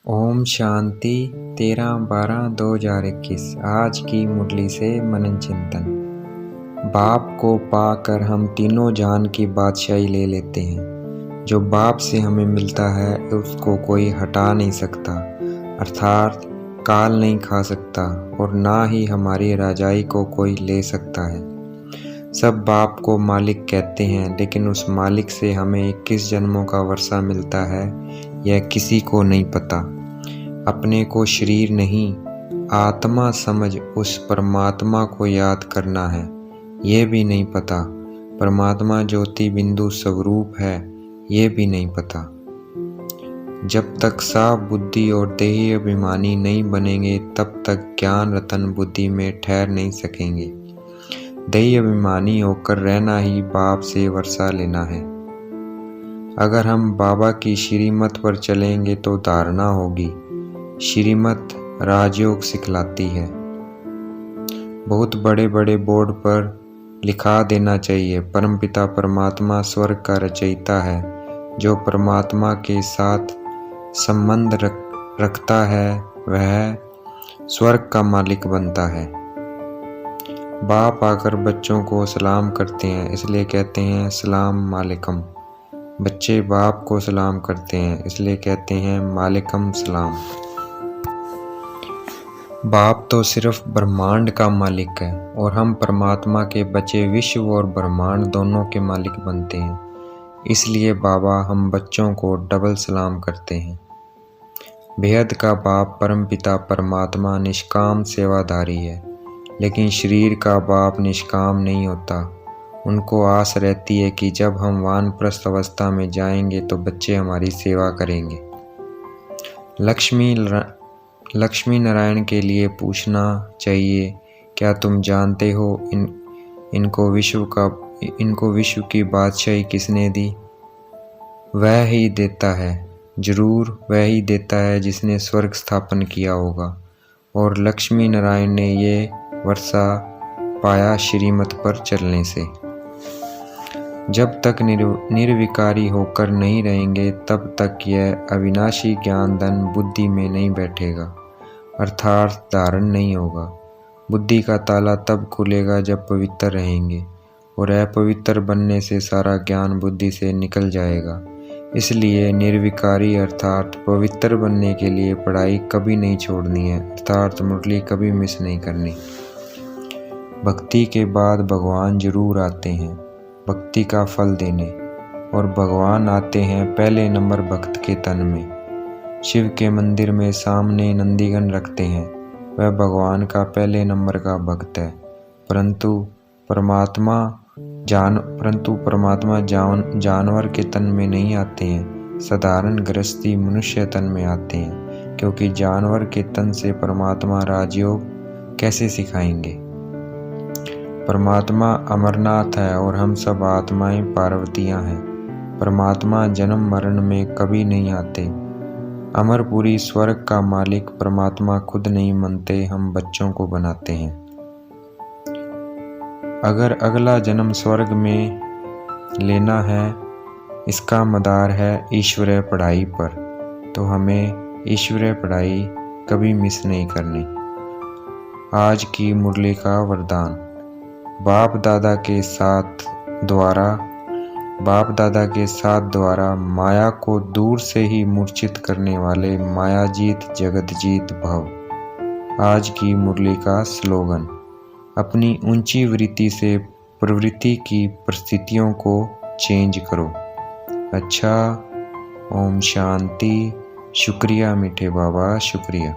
ओम शांति 13/12/2021। आज की मुरली से मनन चिंतन। बाप को पाकर हम तीनों जहान की बादशाही ले लेते हैं। जो बाप से हमें मिलता है उसको कोई हटा नहीं सकता, अर्थात काल नहीं खा सकता और ना ही हमारी राजाई को कोई ले सकता है। सब बाप को मालिक कहते हैं, लेकिन उस मालिक से हमें किस जन्मों का वर्षा मिलता है यह किसी को नहीं पता। अपने को शरीर नहीं आत्मा समझ उस परमात्मा को याद करना है, ये भी नहीं पता। परमात्मा ज्योति बिंदु स्वरूप है, ये भी नहीं पता। जब तक साफ बुद्धि और देही अभिमानी नहीं बनेंगे तब तक ज्ञान रतन बुद्धि में ठहर नहीं सकेंगे। देही अभिमानी होकर रहना ही बाप से वर्षा लेना है। अगर हम बाबा की श्रीमत पर चलेंगे तो धारणा होगी। श्रीमत राजयोग सिखलाती है। बहुत बड़े बड़े बोर्ड पर लिखा देना चाहिए, परमपिता परमात्मा स्वर्ग का रचयिता है। जो परमात्मा के साथ संबंध रखता है वह स्वर्ग का मालिक बनता है। बाप आकर बच्चों को सलाम करते हैं, इसलिए कहते हैं सलाम मालिकम। बच्चे बाप को सलाम करते हैं, इसलिए कहते हैं मालिकम सलाम। बाप तो सिर्फ ब्रह्मांड का मालिक है और हम परमात्मा के बचे विश्व और ब्रह्मांड दोनों के मालिक बनते हैं। इसलिए बाबा हम बच्चों को डबल सलाम करते हैं। बेहद का बाप परमपिता परमात्मा निष्काम सेवाधारी है, लेकिन शरीर का बाप निष्काम नहीं होता। उनको आस रहती है कि जब हम वानप्रस्थ अवस्था में जाएंगे तो बच्चे हमारी सेवा करेंगे। लक्ष्मी नारायण के लिए पूछना चाहिए, क्या तुम जानते हो इनको विश्व की बादशाही किसने दी? वह ही देता है, जरूर वह ही देता है जिसने स्वर्ग स्थापन किया होगा। और लक्ष्मी नारायण ने ये वर्षा पाया श्रीमत पर चलने से। जब तक निर्विकारी होकर नहीं रहेंगे तब तक यह अविनाशी ज्ञान धन बुद्धि में नहीं बैठेगा, अर्थात धारण नहीं होगा। बुद्धि का ताला तब खुलेगा जब पवित्र रहेंगे, और अपवित्र बनने से सारा ज्ञान बुद्धि से निकल जाएगा। इसलिए निर्विकारी अर्थात पवित्र बनने के लिए पढ़ाई कभी नहीं छोड़नी है, अर्थात मुरली कभी मिस नहीं करनी। भक्ति के बाद भगवान जरूर आते हैं भक्ति का फल देने, और भगवान आते हैं पहले नंबर भक्त के तन में। शिव के मंदिर में सामने नंदीगण रखते हैं, वह भगवान का पहले नंबर का भक्त है। परंतु परमात्मा जानवर के तन में नहीं आते हैं, साधारण गृहस्थी मनुष्य तन में आते हैं, क्योंकि जानवर के तन से परमात्मा राजयोग कैसे सिखाएंगे। परमात्मा अमरनाथ है और हम सब आत्माएं पार्वतियां हैं। परमात्मा जन्म मरण में कभी नहीं आते। अमरपुरी स्वर्ग का मालिक परमात्मा खुद नहीं मनते, हम बच्चों को बनाते हैं। अगर अगला जन्म स्वर्ग में लेना है, इसका मदार है ईश्वरीय पढ़ाई पर, तो हमें ईश्वरीय पढ़ाई कभी मिस नहीं करनी। आज की मुरली का वरदान। बाप दादा के साथ द्वारा माया को दूर से ही मूर्छित करने वाले मायाजीत जगतजीत भव। आज की मुरली का स्लोगन। अपनी ऊंची वृत्ति से प्रवृत्ति की परिस्थितियों को चेंज करो। अच्छा, ओम शांति। शुक्रिया मीठे बाबा, शुक्रिया।